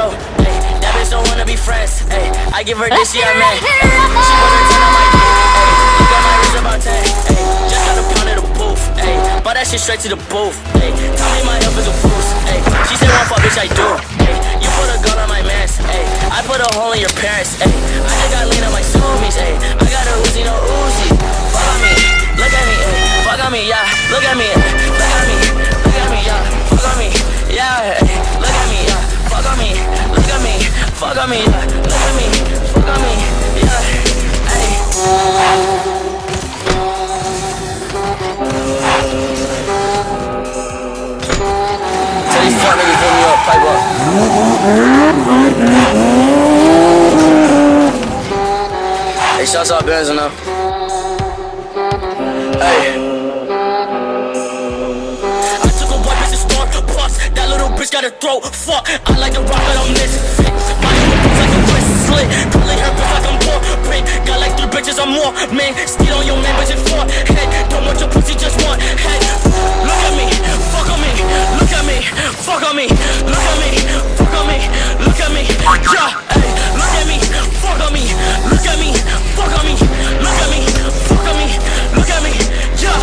bro. Ay, that bitch don't wanna be friends. Ay, I give her this, yeah, man. Ay, she put her 10 on my dick. Ay, look at my wrist about 10. Ay, just got a pound of the booth. Ay, bought that shit straight to the booth. Ay, tell me my health is a boost. Ay, she said one fuck, bitch, I do. Ay, you put a gun on my mans. Ay, I put a hole in your parents. Ay, I just got lean on my zoomies. Ay, I got a Uzi, no Uzi. Fuck on me, look at me. Ay, fuck on me, yeah. Look at me, look at me, look at me, yeah. Fuck on me, yeah. Ay, look at me, yeah. Fuck on me, look at me, fuck on me, yeah. Look at me, fuck on me, yeah. Ay. Tell these fuck niggas hit me up, pipe up. Hey, shouts out Benz and hey. I took a white bitch to store, bust. That little bitch got a throat, fuck. I like the rock, but I'm misfit. My little bitch like a wrist slit. Pulling her bitch like I'm poor, pink. Got like 3 bitches or more, man. Steal on your man, bitch, it's 4 head. Don't want your pussy, just one head. Look at me, fuck on me. Look at me, fuck on me. Look at me, fuck on me. Look at me, yeah, hey. Look at me, fuck on me. Look at me, fuck on me. Look at me, fuck on me. Look at me, yeah.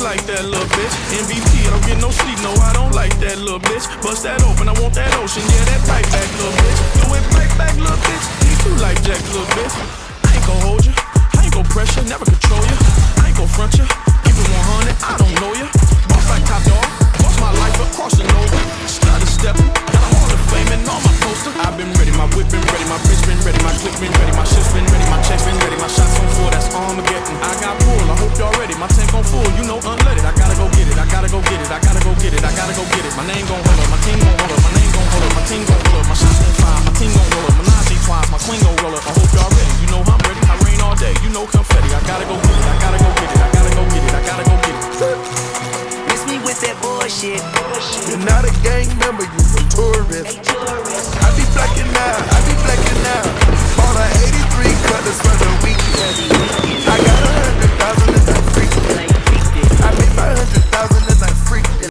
Like that little bitch, MVP, I don't get no sleep, no, I don't like that little bitch. Bust that open, I want that ocean, yeah, that pipe back, little bitch. Do it back, little bitch. Need you like Jack, little bitch. I ain't gon' hold you, I ain't gon' pressure, never control you. I ain't gon' front you, keep it 100, I don't know you. Boss like Top Dog, boss my life up, crossing over. Started stepping, got a Hall of Fame and all my poster. I've been ready, my whip been ready, my bitch been ready, my click been ready, my shit's been ready, my checks been ready, my shots on full, that's Armageddon. I got pull, I hope y'all ready, my tank on full, you know unleaded. I gotta go get it, I gotta go get it, I gotta go get it, I gotta go get it. My name gon' hold up, my team gon' hold up, my name gon' hold up, my team gon' hold up, my shots gon' fire, my team gon' roll up, Menage twice, my queen gon' roll up. I hope y'all ready, you know I'm ready, I rain all day, you know confetti. I gotta go get it, I gotta go get it, I gotta go get it, I gotta go get it. Miss me with that bullshit. You're not a gang member, you're a tourist. I be blacking out,